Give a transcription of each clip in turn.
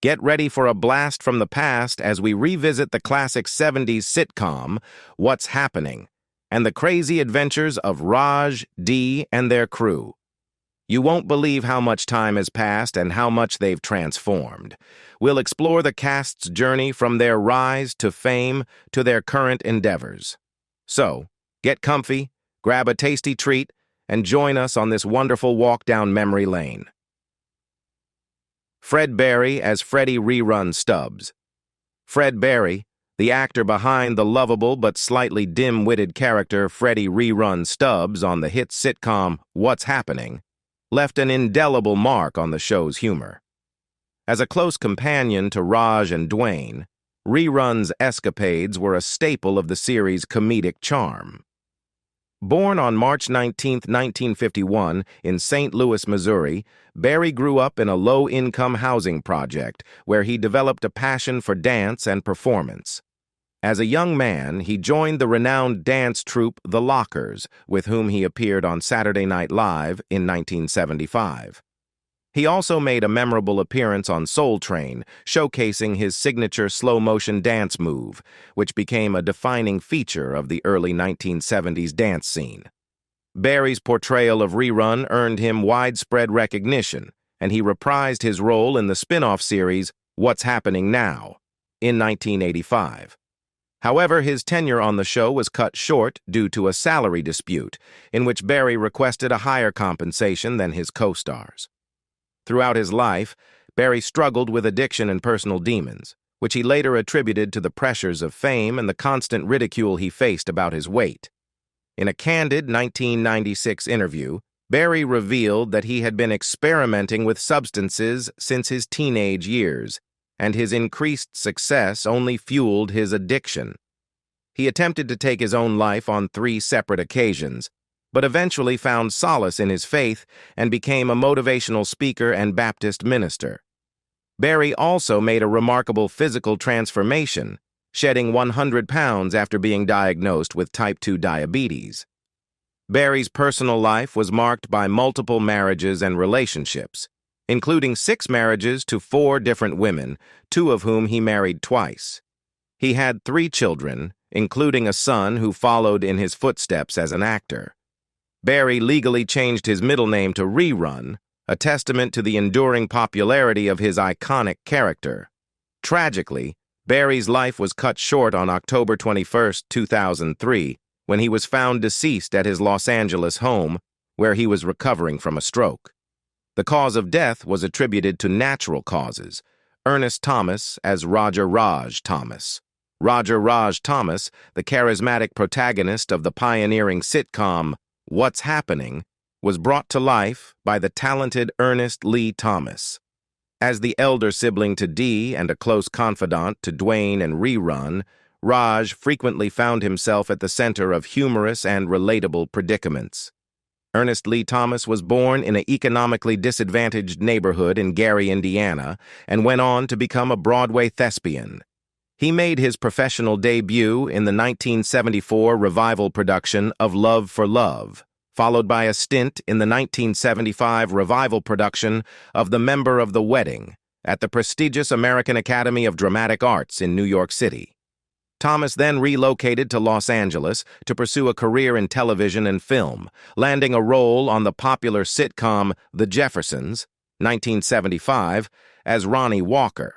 Get ready for a blast from the past as we revisit the classic 70s sitcom, What's Happening, and the crazy adventures of Raj, Dee, and their crew. You won't believe how much time has passed and how much they've transformed. We'll explore the cast's journey from their rise to fame to their current endeavors. So, get comfy, grab a tasty treat, and join us on this wonderful walk down memory lane. Fred Barry as Freddie Rerun Stubbs. Fred Barry, the actor behind the lovable but slightly dim-witted character Freddie Rerun Stubbs on the hit sitcom What's Happening, left an indelible mark on the show's humor. As a close companion to Raj and Dwayne, Rerun's escapades were a staple of the series' comedic charm. Born on March 19, 1951, in St. Louis, Missouri, Barry grew up in a low-income housing project where he developed a passion for dance and performance. As a young man, he joined the renowned dance troupe The Lockers, with whom he appeared on Saturday Night Live in 1975. He also made a memorable appearance on Soul Train, showcasing his signature slow-motion dance move, which became a defining feature of the early 1970s dance scene. Barry's portrayal of Rerun earned him widespread recognition, and he reprised his role in the spin-off series What's Happening Now in 1985. However, his tenure on the show was cut short due to a salary dispute, in which Barry requested a higher compensation than his co-stars. Throughout his life, Barry struggled with addiction and personal demons, which he later attributed to the pressures of fame and the constant ridicule he faced about his weight. In a candid 1996 interview, Barry revealed that he had been experimenting with substances since his teenage years, and his increased success only fueled his addiction. He attempted to take his own life on 3 separate occasions, but eventually found solace in his faith and became a motivational speaker and Baptist minister. Barry also made a remarkable physical transformation, shedding 100 pounds after being diagnosed with type 2 diabetes. Barry's personal life was marked by multiple marriages and relationships, including 6 marriages to 4 different women, 2 of whom he married twice. He had 3 children, including a son who followed in his footsteps as an actor. Barry legally changed his middle name to Rerun, a testament to the enduring popularity of his iconic character. Tragically, Barry's life was cut short on October 21, 2003, when he was found deceased at his Los Angeles home, where he was recovering from a stroke. The cause of death was attributed to natural causes. Ernest Thomas as Roger Raj Thomas. Roger Raj Thomas, the charismatic protagonist of the pioneering sitcom What's Happening, was brought to life by the talented Ernest Lee Thomas. As the elder sibling to Dee and a close confidant to Dwayne and Rerun, Raj frequently found himself at the center of humorous and relatable predicaments. Ernest Lee Thomas was born in an economically disadvantaged neighborhood in Gary, Indiana, and went on to become a Broadway thespian. He made his professional debut in the 1974 revival production of Love for Love, followed by a stint in the 1975 revival production of The Member of the Wedding at the prestigious American Academy of Dramatic Arts in New York City. Thomas then relocated to Los Angeles to pursue a career in television and film, landing a role on the popular sitcom The Jeffersons, 1975, as Ronnie Walker.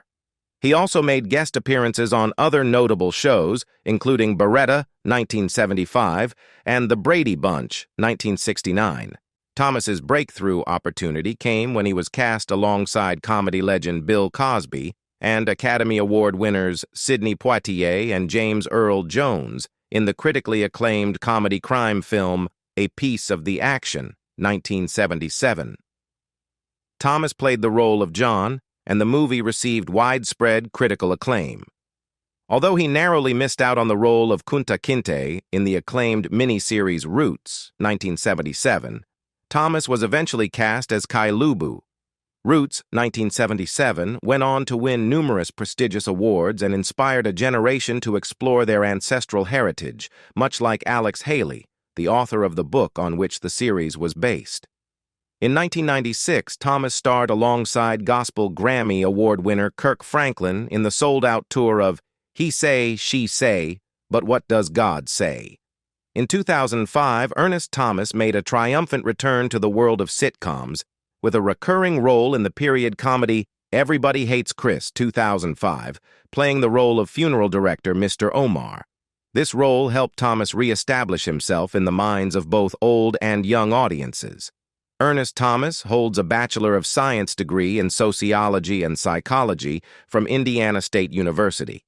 He also made guest appearances on other notable shows, including Beretta, 1975, and The Brady Bunch, 1969. Thomas's breakthrough opportunity came when he was cast alongside comedy legend Bill Cosby and Academy Award winners Sidney Poitier and James Earl Jones in the critically acclaimed comedy crime film A Piece of the Action, 1977. Thomas played the role of John, and the movie received widespread critical acclaim. Although he narrowly missed out on the role of Kunta Kinte in the acclaimed miniseries Roots, 1977, Thomas was eventually cast as Kailubu. Roots, 1977, went on to win numerous prestigious awards and inspired a generation to explore their ancestral heritage, much like Alex Haley, the author of the book on which the series was based. In 1996, Thomas starred alongside Gospel Grammy Award winner Kirk Franklin in the sold-out tour of He Say, She Say, But What Does God Say? In 2005, Ernest Thomas made a triumphant return to the world of sitcoms with a recurring role in the period comedy Everybody Hates Chris, 2005, playing the role of funeral director Mr. Omar. This role helped Thomas re-establish himself in the minds of both old and young audiences. Ernest Thomas holds a Bachelor of Science degree in Sociology and Psychology from Indiana State University.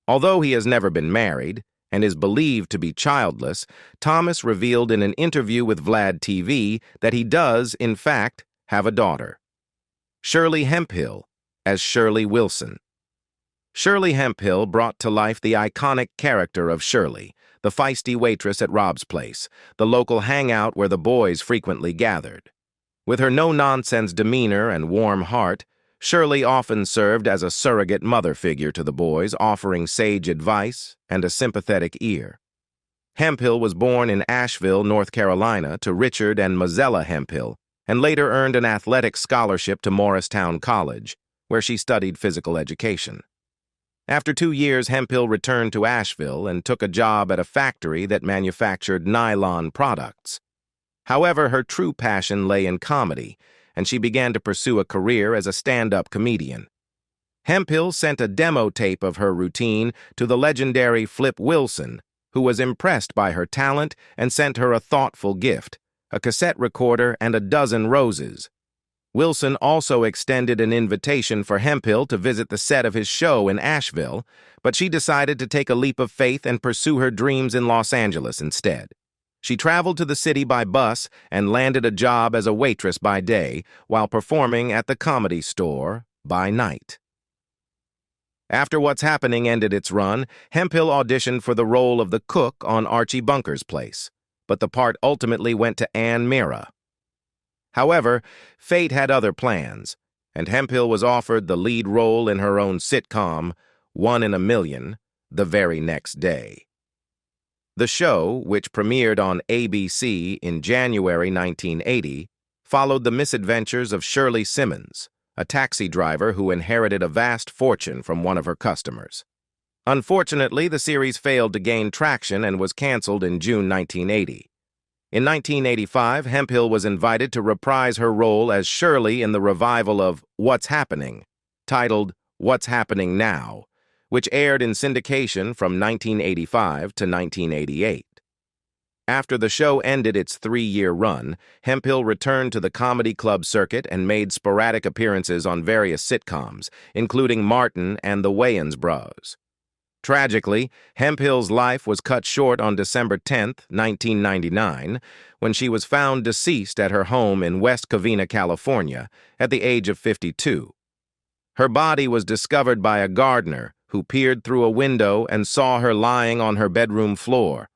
Although he has never been married and is believed to be childless, Thomas revealed in an interview with Vlad TV that he does, in fact, have a daughter. Shirley Hemphill as Shirley Wilson. Shirley Hemphill brought to life the iconic character of Shirley, the feisty waitress at Rob's Place, the local hangout where the boys frequently gathered. With her no-nonsense demeanor and warm heart, Shirley often served as a surrogate mother figure to the boys, offering sage advice and a sympathetic ear. Hemphill was born in Asheville, North Carolina, to Richard and Mozella Hemphill, and later earned an athletic scholarship to Morristown College, where she studied physical education. After 2 years, Hemphill returned to Asheville and took a job at a factory that manufactured nylon products. However, her true passion lay in comedy, and she began to pursue a career as a stand-up comedian. Hemphill sent a demo tape of her routine to the legendary Flip Wilson, who was impressed by her talent and sent her a thoughtful gift, a cassette recorder and a dozen roses. Wilson also extended an invitation for Hemphill to visit the set of his show in Asheville, but she decided to take a leap of faith and pursue her dreams in Los Angeles instead. She traveled to the city by bus and landed a job as a waitress by day while performing at the Comedy Store by night. After What's Happening ended its run, Hemphill auditioned for the role of the cook on Archie Bunker's Place, but the part ultimately went to Ann Mira. However, fate had other plans, and Hemphill was offered the lead role in her own sitcom, 1 in a Million, the very next day. The show, which premiered on ABC in January 1980, followed the misadventures of Shirley Simmons, a taxi driver who inherited a vast fortune from one of her customers. Unfortunately, the series failed to gain traction and was canceled in June 1980. In 1985, Hemphill was invited to reprise her role as Shirley in the revival of What's Happening, titled What's Happening Now, which aired in syndication from 1985 to 1988. After the show ended its 3-year run, Hemphill returned to the comedy club circuit and made sporadic appearances on various sitcoms, including Martin and the Wayans Bros. Tragically, Hemphill's life was cut short on December 10, 1999, when she was found deceased at her home in West Covina, California, at the age of 52. Her body was discovered by a gardener who peered through a window and saw her lying on her bedroom floor.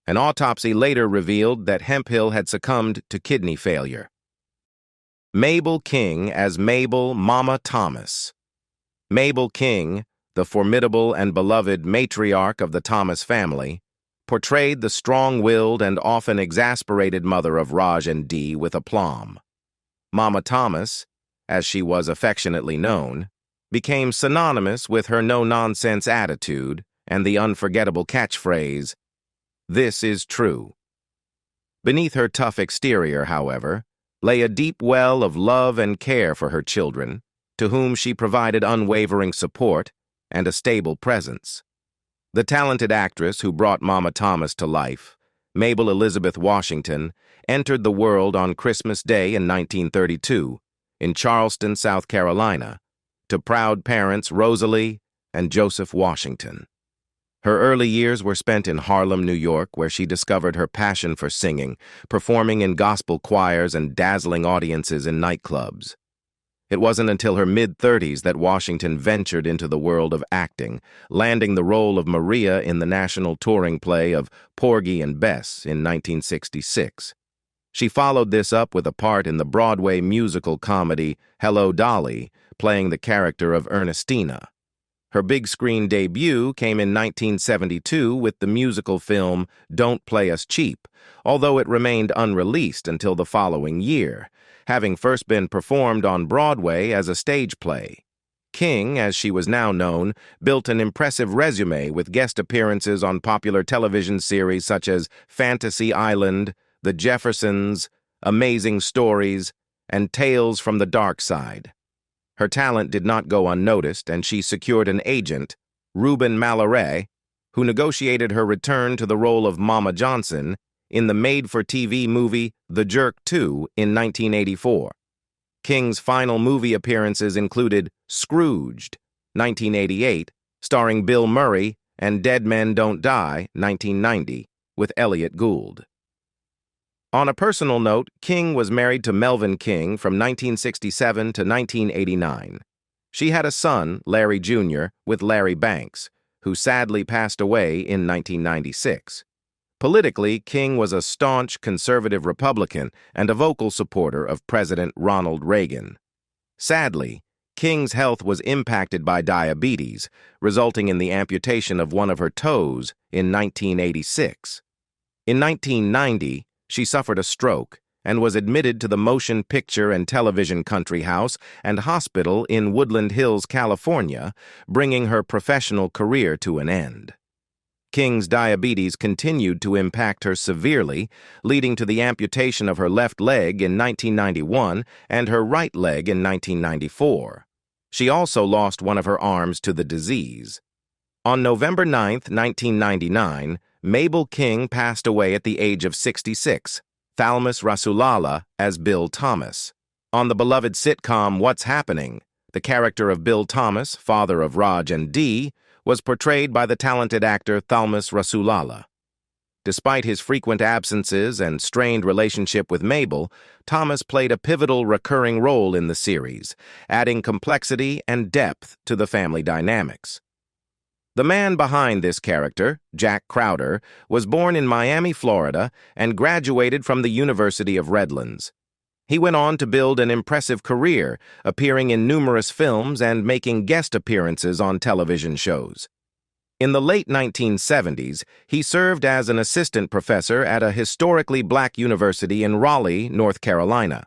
An autopsy later revealed that Hemphill had succumbed to kidney failure. Mabel King as Mabel Mama Thomas. Mabel King, the formidable and beloved matriarch of the Thomas family, portrayed the strong-willed and often exasperated mother of Raj and Dee with aplomb. Mama Thomas, as she was affectionately known, became synonymous with her no-nonsense attitude and the unforgettable catchphrase, "This is true." Beneath her tough exterior, however, lay a deep well of love and care for her children, to whom she provided unwavering support and a stable presence. The talented actress who brought Mama Thomas to life, Mabel Elizabeth Washington, entered the world on Christmas Day in 1932 in Charleston, South Carolina, to proud parents Rosalie and Joseph Washington. Her early years were spent in Harlem, New York, where she discovered her passion for singing, performing in gospel choirs and dazzling audiences in nightclubs. It wasn't until her mid-30s that Washington ventured into the world of acting, landing the role of Maria in the national touring play of Porgy and Bess in 1966. She followed this up with a part in the Broadway musical comedy Hello, Dolly, playing the character of Ernestina. Her big-screen debut came in 1972 with the musical film Don't Play Us Cheap, although it remained unreleased until the following year, having first been performed on Broadway as a stage play. King, as she was now known, built an impressive resume with guest appearances on popular television series such as Fantasy Island, The Jeffersons, Amazing Stories, and Tales from the Dark Side. Her talent did not go unnoticed, and she secured an agent, Reuben Mallory, who negotiated her return to the role of Mama Johnson in the made-for-TV movie The Jerk 2 in 1984. King's final movie appearances included Scrooged, 1988, starring Bill Murray, and Dead Men Don't Die, 1990, with Elliott Gould. On a personal note, King was married to Melvin King from 1967 to 1989. She had a son, Larry Jr., with Larry Banks, who sadly passed away in 1996. Politically, King was a staunch conservative Republican and a vocal supporter of President Ronald Reagan. Sadly, King's health was impacted by diabetes, resulting in the amputation of one of her toes in 1986. In 1990, she suffered a stroke and was admitted to the Motion Picture and Television Country House and Hospital in Woodland Hills, California, bringing her professional career to an end. King's diabetes continued to impact her severely, leading to the amputation of her left leg in 1991 and her right leg in 1994. She also lost one of her arms to the disease. On November 9, 1999, Mabel King passed away at the age of 66, Thalmus Rasulala as Bill Thomas. On the beloved sitcom What's Happening, the character of Bill Thomas, father of Raj and Dee, was portrayed by the talented actor Thalmus Rasulala. Despite his frequent absences and strained relationship with Mabel, Thomas played a pivotal recurring role in the series, adding complexity and depth to the family dynamics. The man behind this character, Jack Crowder, was born in Miami, Florida, and graduated from the University of Redlands. He went on to build an impressive career, appearing in numerous films and making guest appearances on television shows. In the late 1970s, he served as an assistant professor at a historically black university in Raleigh, North Carolina.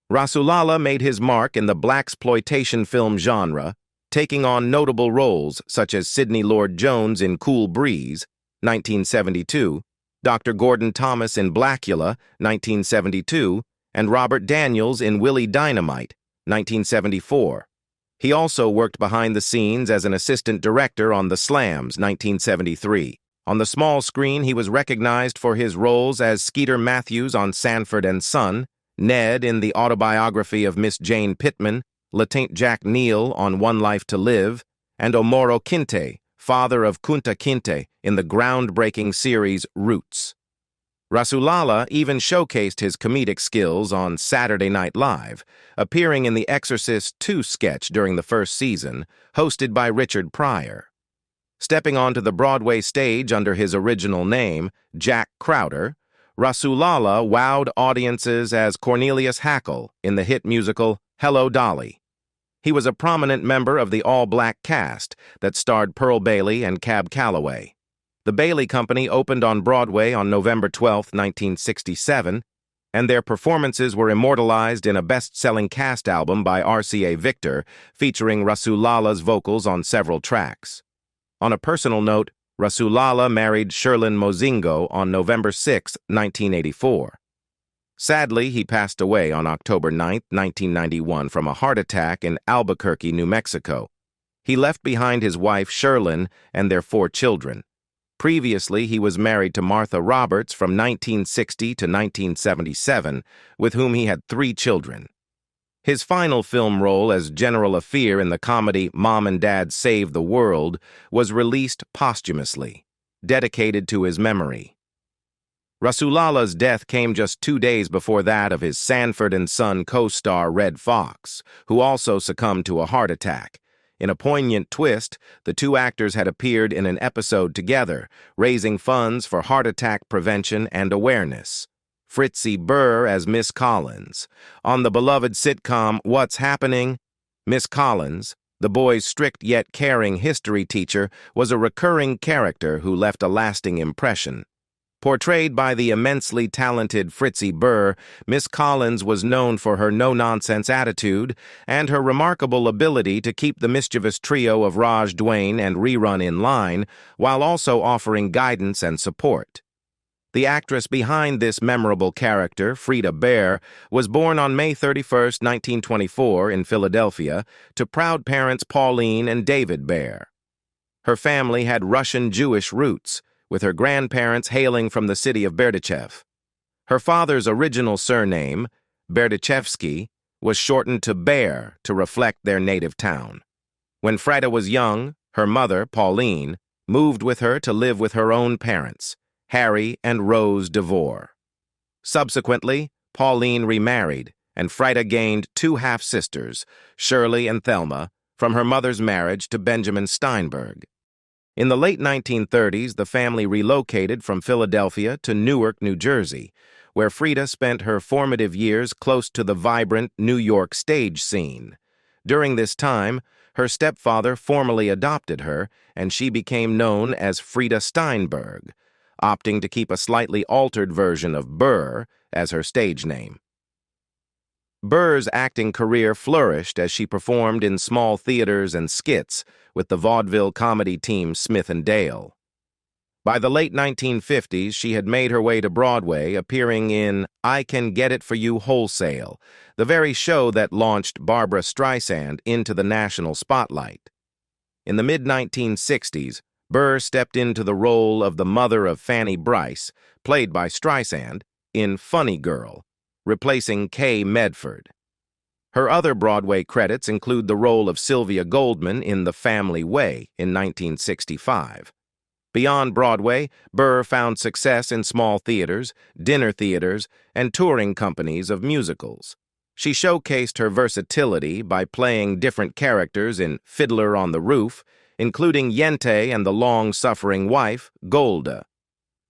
Rasulala made his mark in the blaxploitation film genre, taking on notable roles such as Sidney Lord Jones in Cool Breeze, 1972, Dr. Gordon Thomas in Blackula, 1972, and Robert Daniels in Willie Dynamite, 1974. He also worked behind the scenes as an assistant director on The Slams, 1973. On the small screen, he was recognized for his roles as Skeeter Matthews on Sanford and Son, Ned in the autobiography of Miss Jane Pittman, Lieutenant Jack Neal on One Life to Live, and Omoro Kinte, father of Kunta Kinte, in the groundbreaking series Roots. Rasulala even showcased his comedic skills on Saturday Night Live, appearing in the Exorcist II sketch during the first season, hosted by Richard Pryor. Stepping onto the Broadway stage under his original name, Jack Crowder, Rasulala wowed audiences as Cornelius Hackle in the hit musical Hello, Dolly. He was a prominent member of the all-black cast that starred Pearl Bailey and Cab Calloway. The Bailey Company opened on Broadway on November 12, 1967, and their performances were immortalized in a best-selling cast album by RCA Victor, featuring Rasulala's vocals on several tracks. On a personal note, Rasulala married Shirley Mozingo on November 6, 1984. Sadly, he passed away on October 9, 1991, from a heart attack in Albuquerque, New Mexico. He left behind his wife, Shirley, and their 4 children. Previously, he was married to Martha Roberts from 1960 to 1977, with whom he had 3 children. His final film role as General Afeer in the comedy Mom and Dad Save the World was released posthumously, dedicated to his memory. Rasulala's death came just 2 days before that of his Sanford and Son co-star Red Fox, who also succumbed to a heart attack. In a poignant twist, the 2 actors had appeared in an episode together, raising funds for heart attack prevention and awareness. Fritzy Burr as Miss Collins. On the beloved sitcom What's Happening, Miss Collins, the boys' strict yet caring history teacher, was a recurring character who left a lasting impression. Portrayed by the immensely talented Fritzy Burr, Miss Collins was known for her no-nonsense attitude and her remarkable ability to keep the mischievous trio of Raj, Dwayne, and Rerun in line, while also offering guidance and support. The actress behind this memorable character, Frida Burr, was born on May 31, 1924, in Philadelphia, to proud parents Pauline and David Burr. Her family had Russian Jewish roots, with her grandparents hailing from the city of Berdichev. Her father's original surname, Berdichevsky, was shortened to Burr to reflect their native town. When Frida was young, her mother, Pauline, moved with her to live with her own parents, Harry and Rose DeVore. Subsequently, Pauline remarried, and Frida gained two half-sisters, Shirley and Thelma, from her mother's marriage to Benjamin Steinberg. In the late 1930s, the family relocated from Philadelphia to Newark, New Jersey, where Frida spent her formative years close to the vibrant New York stage scene. During this time, her stepfather formally adopted her, and she became known as Frida Steinberg, opting to keep a slightly altered version of Burr as her stage name. Burr's acting career flourished as she performed in small theaters and skits with the vaudeville comedy team Smith and Dale. By the late 1950s, she had made her way to Broadway, appearing in I Can Get It For You Wholesale, the very show that launched Barbra Streisand into the national spotlight. In the mid-1960s, Burr stepped into the role of the mother of Fanny Brice, played by Streisand, in Funny Girl, replacing Kay Medford. Her other Broadway credits include the role of Sylvia Goldman in The Family Way in 1965. Beyond Broadway, Burr found success in small theaters, dinner theaters, and touring companies of musicals. She showcased her versatility by playing different characters in Fiddler on the Roof, including Yente and the long-suffering wife, Golda.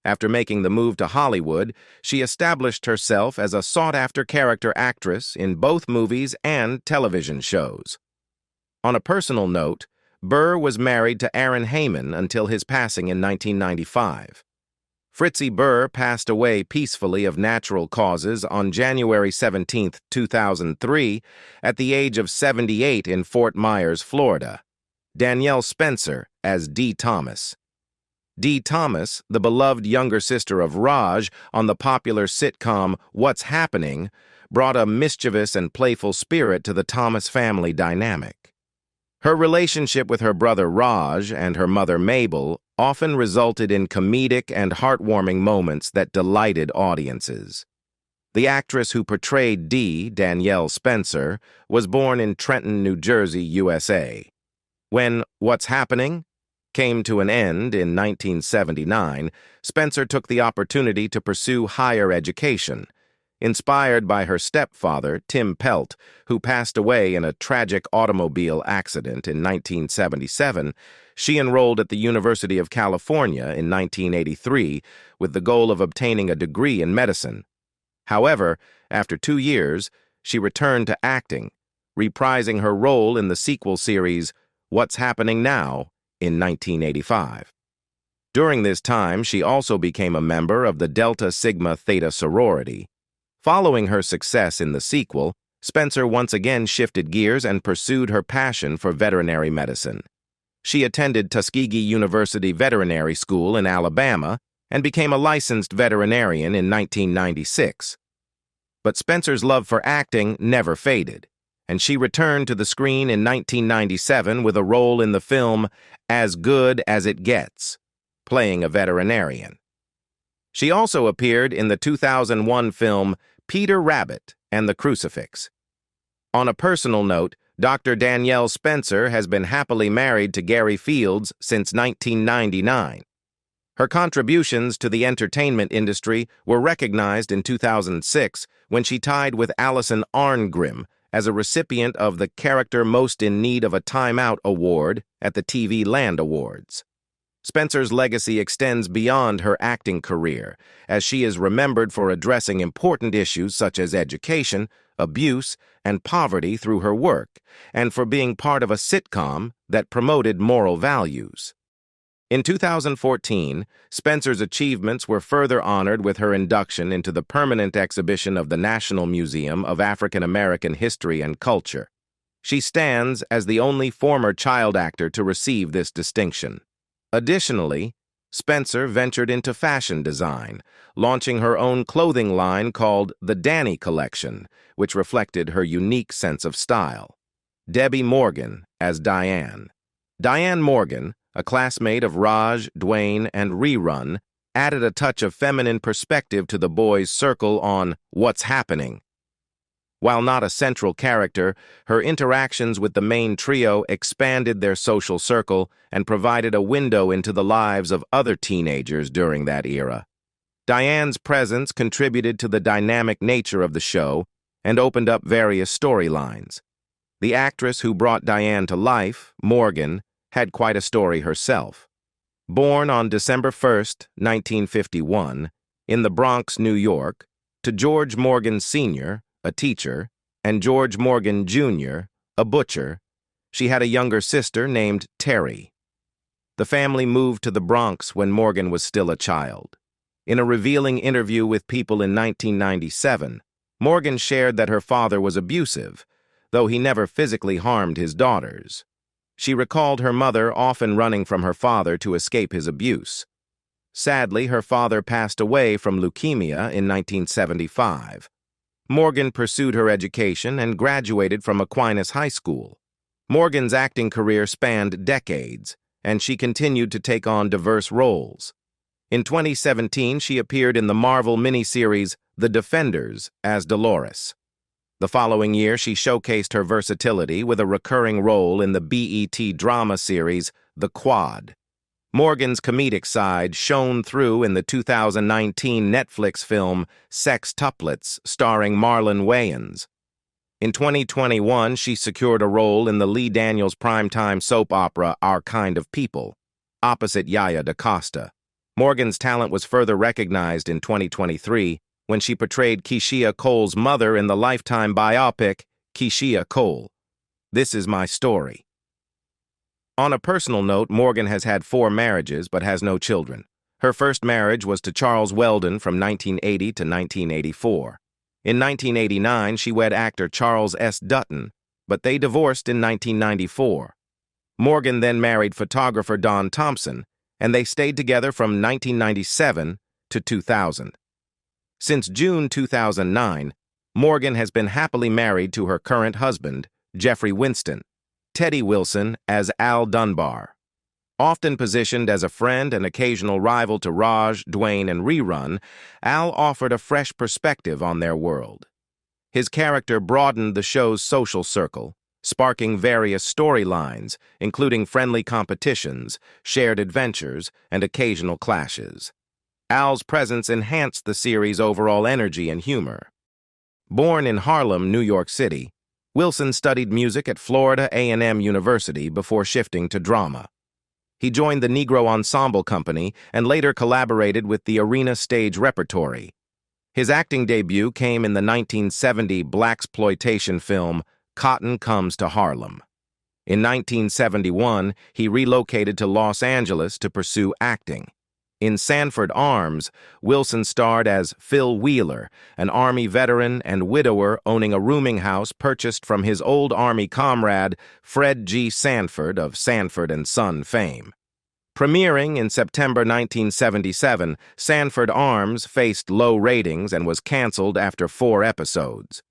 After making the move to Hollywood, she established herself as a sought-after character actress in both movies and television shows. On a personal note, Burr was married to Aaron Heyman until his passing in 1995. Fritzy Burr passed away peacefully of natural causes on January 17, 2003, at the age of 78 in Fort Myers, Florida. Danielle Spencer as Dee Thomas. Dee Thomas, the beloved younger sister of Raj on the popular sitcom What's Happening, brought a mischievous and playful spirit to the Thomas family dynamic. Her relationship with her brother Raj and her mother Mabel often resulted in comedic and heartwarming moments that delighted audiences. The actress who portrayed Dee, Danielle Spencer, was born in Trenton, New Jersey, USA. When What's Happening came to an end in 1979, Spencer took the opportunity to pursue higher education. Inspired by her stepfather, Tim Pelt, who passed away in a tragic automobile accident in 1977, she enrolled at the University of California in 1983 with the goal of obtaining a degree in medicine. However, after 2 years, she returned to acting, reprising her role in the sequel series What's Happening Now in 1985. During this time, she also became a member of the Delta Sigma Theta sorority. Following her success in the sequel, Spencer once again shifted gears and pursued her passion for veterinary medicine. She attended Tuskegee University Veterinary School in Alabama and became a licensed veterinarian in 1996. But Spencer's love for acting never faded, and she returned to the screen in 1997 with a role in the film As Good as It Gets, playing a veterinarian. She also appeared in the 2001 film Peter Rabbit and the Crucifix. On a personal note, Dr. Danielle Spencer has been happily married to Gary Fields since 1999. Her contributions to the entertainment industry were recognized in 2006 when she tied with Alison Arngrim as a recipient of the Character Most in Need of a Timeout Award at the TV Land Awards. Spencer's legacy extends beyond her acting career, as she is remembered for addressing important issues such as education, abuse, and poverty through her work, and for being part of a sitcom that promoted moral values. In 2014, Spencer's achievements were further honored with her induction into the permanent exhibition of the National Museum of African American History and Culture. She stands as the only former child actor to receive this distinction. Additionally, Spencer ventured into fashion design, launching her own clothing line called the Danny Collection, which reflected her unique sense of style. Debbie Morgan as Diane. Diane Morgan, a classmate of Raj, Dwayne, and Rerun, added a touch of feminine perspective to the boys' circle on What's Happening. While not a central character, her interactions with the main trio expanded their social circle and provided a window into the lives of other teenagers during that era. Diane's presence contributed to the dynamic nature of the show and opened up various storylines. The actress who brought Diane to life, Morgan, had quite a story herself. Born on December 1, 1951, in the Bronx, New York, to George Morgan Sr., a teacher, and George Morgan Jr., a butcher, she had a younger sister named Terry. The family moved to the Bronx when Morgan was still a child. In a revealing interview with People in 1997, Morgan shared that her father was abusive, though he never physically harmed his daughters. She recalled her mother often running from her father to escape his abuse. Sadly, her father passed away from leukemia in 1975. Morgan pursued her education and graduated from Aquinas High School. Morgan's acting career spanned decades, and she continued to take on diverse roles. In 2017, she appeared in the Marvel miniseries The Defenders as Dolores. The following year, she showcased her versatility with a recurring role in the BET drama series The Quad. Morgan's comedic side shone through in the 2019 Netflix film Sextuplets, starring Marlon Wayans. In 2021, she secured a role in the Lee Daniels primetime soap opera Our Kind of People, opposite Yaya DaCosta. Morgan's talent was further recognized in 2023 when she portrayed Keisha Cole's mother in the Lifetime biopic Keisha Cole. This Is My Story. On a personal note, Morgan has had 4 marriages but has no children. Her first marriage was to Charles Weldon from 1980 to 1984. In 1989, she wed actor Charles S. Dutton, but they divorced in 1994. Morgan then married photographer Don Thompson, and they stayed together from 1997 to 2000. Since June 2009, Morgan has been happily married to her current husband, Jeffrey Winston, Teddy Wilson as Al Dunbar. Often positioned as a friend and occasional rival to Raj, Dwayne, and Rerun, Al offered a fresh perspective on their world. His character broadened the show's social circle, sparking various storylines, including friendly competitions, shared adventures, and occasional clashes. Al's presence enhanced the series' overall energy and humor. Born in Harlem, New York City, Wilson studied music at Florida A&M University before shifting to drama. He joined the Negro Ensemble Company and later collaborated with the Arena Stage Repertory. His acting debut came in the 1970 blaxploitation film Cotton Comes to Harlem. In 1971, he relocated to Los Angeles to pursue acting. In Sanford Arms, Wilson starred as Phil Wheeler, an Army veteran and widower owning a rooming house purchased from his old Army comrade, Fred G. Sanford of Sanford and Son fame. Premiering in September 1977, Sanford Arms faced low ratings and was canceled after 4 episodes.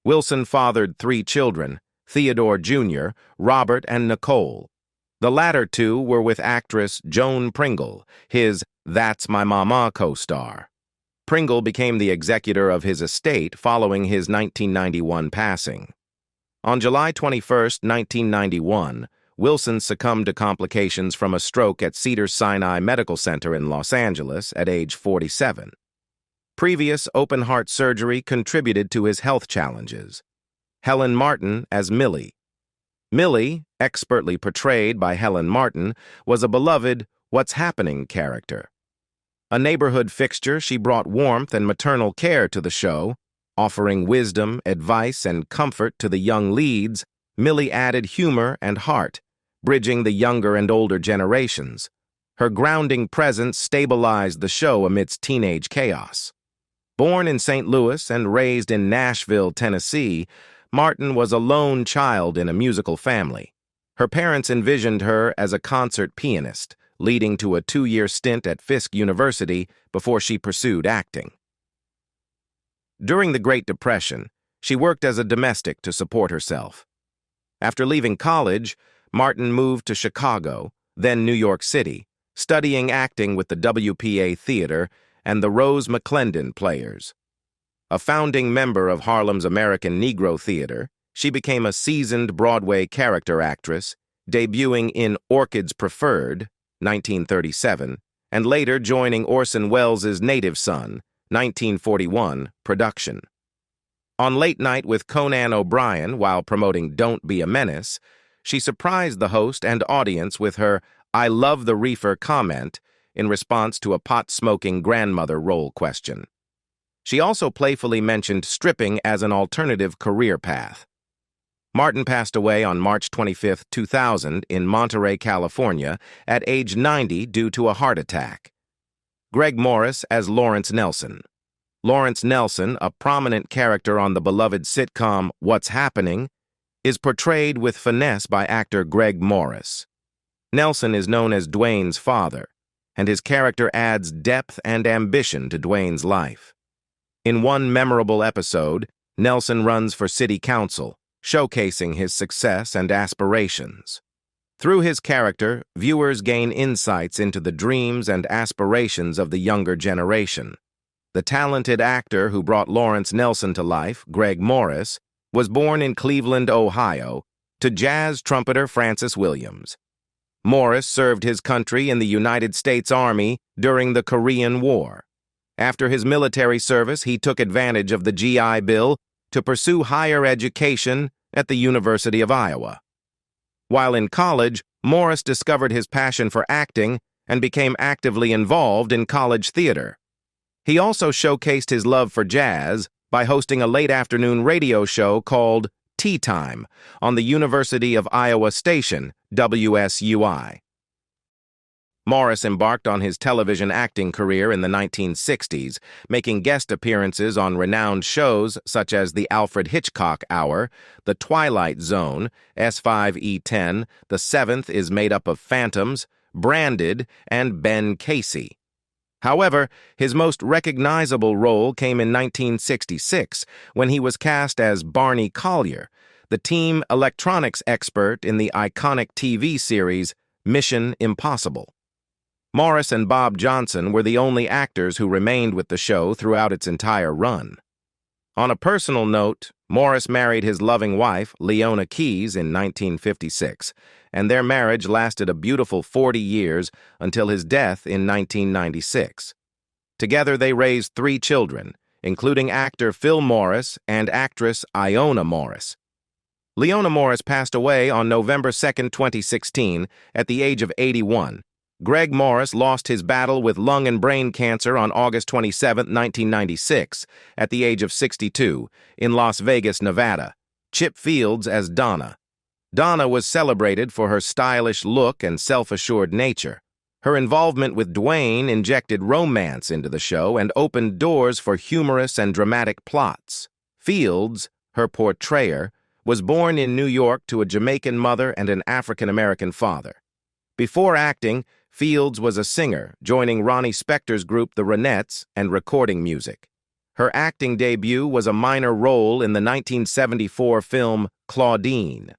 Wilson fathered 3 children, Theodore Jr., Robert, and Nicole. The latter 2 were with actress Joan Pringle, his That's My Mama co-star. Pringle became the executor of his estate following his 1991 passing. On July 21, 1991, Wilson succumbed to complications from a stroke at Cedars-Sinai Medical Center in Los Angeles at age 47. Previous open-heart surgery contributed to his health challenges. Helen Martin as Millie. Millie, expertly portrayed by Helen Martin, was a beloved What's Happening character. A neighborhood fixture, she brought warmth and maternal care to the show, offering wisdom, advice, and comfort to the young leads. Millie added humor and heart, bridging the younger and older generations. Her grounding presence stabilized the show amidst teenage chaos. Born in St. Louis and raised in Nashville, Tennessee, Martin was a lone child in a musical family. Her parents envisioned her as a concert pianist, leading to a 2-year stint at Fisk University before she pursued acting. During the Great Depression, she worked as a domestic to support herself. After leaving college, Martin moved to Chicago, then New York City, studying acting with the WPA Theater and the Rose McClendon Players. A founding member of Harlem's American Negro Theater, she became a seasoned Broadway character actress, debuting in Orchids Preferred, 1937, and later joining Orson Welles' Native Son, 1941, production. On Late Night with Conan O'Brien, while promoting Don't Be a Menace, she surprised the host and audience with her "I love the reefer" comment in response to a pot-smoking grandmother role question. She also playfully mentioned stripping as an alternative career path. Martin passed away on March 25, 2000, in Monterey, California, at age 90 due to a heart attack. Greg Morris as Lawrence Nelson. Lawrence Nelson, a prominent character on the beloved sitcom What's Happening, is portrayed with finesse by actor Greg Morris. Nelson is known as Dwayne's father, and his character adds depth and ambition to Dwayne's life. In one memorable episode, Nelson runs for city council, showcasing his success and aspirations. Through his character, viewers gain insights into the dreams and aspirations of the younger generation. The talented actor who brought Lawrence Nelson to life, Greg Morris, was born in Cleveland, Ohio, to jazz trumpeter Francis Williams. Morris served his country in the United States Army during the Korean War. After his military service, he took advantage of the GI Bill to pursue higher education at the University of Iowa. While in college, Morris discovered his passion for acting and became actively involved in college theater. He also showcased his love for jazz by hosting a late-afternoon radio show called Tea Time on the University of Iowa station, WSUI. Morris embarked on his television acting career in the 1960s, making guest appearances on renowned shows such as The Alfred Hitchcock Hour, The Twilight Zone, S5E10, The Seventh is Made Up of Phantoms, Branded, and Ben Casey. However, his most recognizable role came in 1966 when he was cast as Barney Collier, the team electronics expert in the iconic TV series Mission Impossible. Morris and Bob Johnson were the only actors who remained with the show throughout its entire run. On a personal note, Morris married his loving wife, Leona Keys, in 1956, and their marriage lasted a beautiful 40 years until his death in 1996. Together they raised 3 children, including actor Phil Morris and actress Iona Morris. Leona Morris passed away on November 2, 2016, at the age of 81. Greg Morris lost his battle with lung and brain cancer on August 27, 1996, at the age of 62, in Las Vegas, Nevada. Chip Fields as Donna. Donna was celebrated for her stylish look and self-assured nature. Her involvement with Dwayne injected romance into the show and opened doors for humorous and dramatic plots. Fields, her portrayer, was born in New York to a Jamaican mother and an African-American father. Before acting, Fields was a singer, joining Ronnie Spector's group The Ronettes and recording music. Her acting debut was a minor role in the 1974 film Claudine.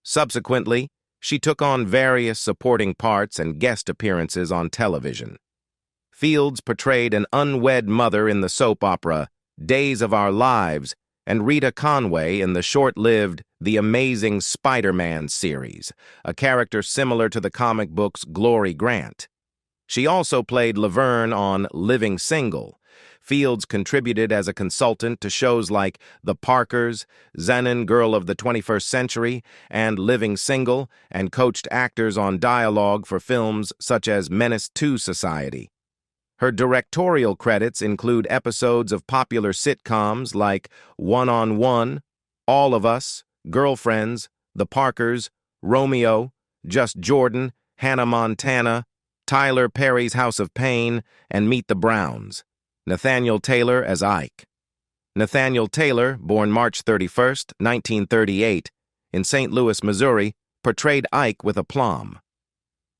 Subsequently, she took on various supporting parts and guest appearances on television. Fields portrayed an unwed mother in the soap opera Days of Our Lives and Rita Conway in the short-lived The Amazing Spider-Man series, a character similar to the comic book's Glory Grant. She also played Laverne on Living Single. Fields contributed as a consultant to shows like The Parkers, Zenon Girl of the 21st Century, and Living Single, and coached actors on dialogue for films such as Menace to Society. Her directorial credits include episodes of popular sitcoms like One-on-One, All of Us, Girlfriends, The Parkers, Romeo, Just Jordan, Hannah Montana, Tyler Perry's House of Pain, and Meet the Browns. Nathaniel Taylor as Ike. Nathaniel Taylor, born March 31st, 1938, in St. Louis, Missouri, portrayed Ike with aplomb.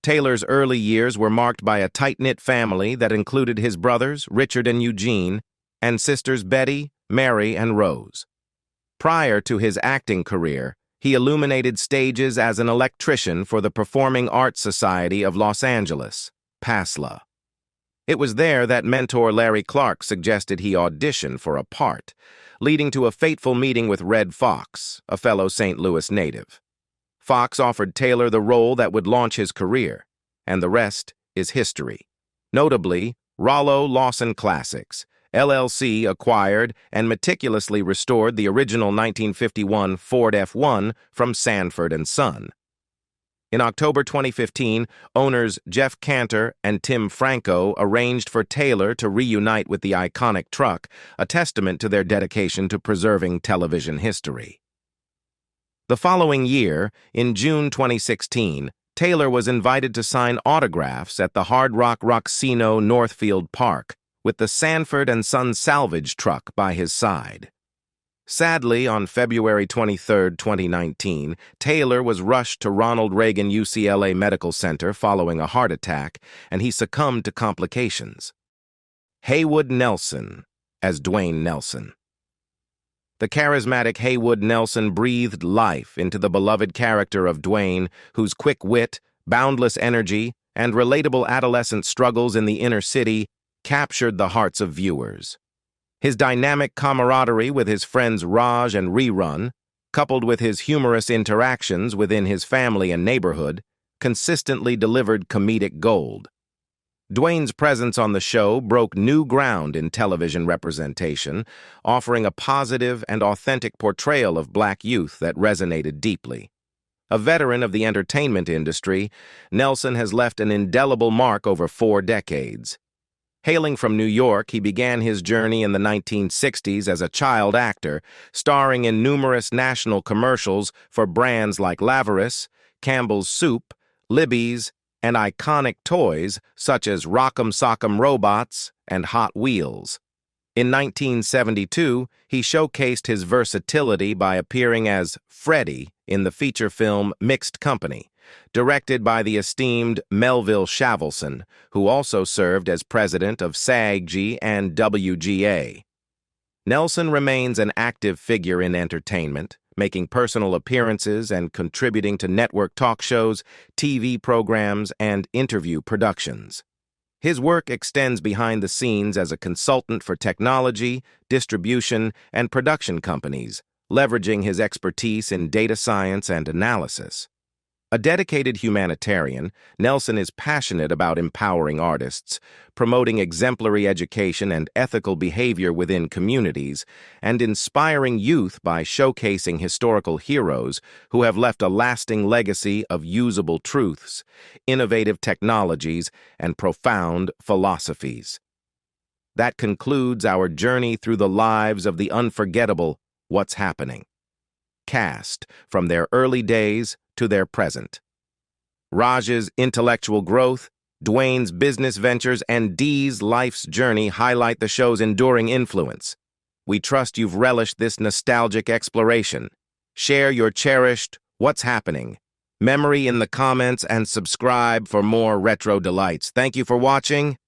Taylor's early years were marked by a tight-knit family that included his brothers, Richard and Eugene, and sisters Betty, Mary, and Rose. Prior to his acting career, he illuminated stages as an electrician for the Performing Arts Society of Los Angeles, PASLA. It was there that mentor Larry Clark suggested he audition for a part, leading to a fateful meeting with Red Fox, a fellow St. Louis native. Fox offered Taylor the role that would launch his career, and the rest is history. Notably, Rollo Lawson Classics, LLC acquired and meticulously restored the original 1951 Ford F1 from Sanford & Son. In October 2015, owners Jeff Cantor and Tim Franco arranged for Taylor to reunite with the iconic truck, a testament to their dedication to preserving television history. The following year, in June 2016, Taylor was invited to sign autographs at the Hard Rock Rocksino Northfield Park, with the Sanford & Son salvage truck by his side. Sadly, on February 23, 2019, Taylor was rushed to Ronald Reagan UCLA Medical Center following a heart attack, and he succumbed to complications. Haywood Nelson as Dwayne Nelson. The charismatic Haywood Nelson breathed life into the beloved character of Dwayne, whose quick wit, boundless energy, and relatable adolescent struggles in the inner city captured the hearts of viewers. His dynamic camaraderie with his friends Raj and Rerun, coupled with his humorous interactions within his family and neighborhood, consistently delivered comedic gold. Dwayne's presence on the show broke new ground in television representation, offering a positive and authentic portrayal of black youth that resonated deeply. A veteran of the entertainment industry, Nelson has left an indelible mark over 4 decades. Hailing from New York, he began his journey in the 1960s as a child actor, starring in numerous national commercials for brands like Lavaris, Campbell's Soup, Libby's, and iconic toys such as Rock'em Sock'em Robots and Hot Wheels. In 1972, he showcased his versatility by appearing as Freddy in the feature film Mixed Company, directed by the esteemed Melville Shavelson, who also served as president of SAG and WGA. Nelson remains an active figure in entertainment, making personal appearances and contributing to network talk shows, TV programs, and interview productions. His work extends behind the scenes as a consultant for technology, distribution, and production companies, leveraging his expertise in data science and analysis. A dedicated humanitarian, Nelson is passionate about empowering artists, promoting exemplary education and ethical behavior within communities, and inspiring youth by showcasing historical heroes who have left a lasting legacy of usable truths, innovative technologies, and profound philosophies. That concludes our journey through the lives of the unforgettable What's Happening cast, from their early days to their present. Raj's intellectual growth, Dwayne's business ventures, and Dee's life's journey highlight the show's enduring influence. We trust you've relished this nostalgic exploration. Share your cherished What's Happening memory in the comments and subscribe for more retro delights. Thank you for watching.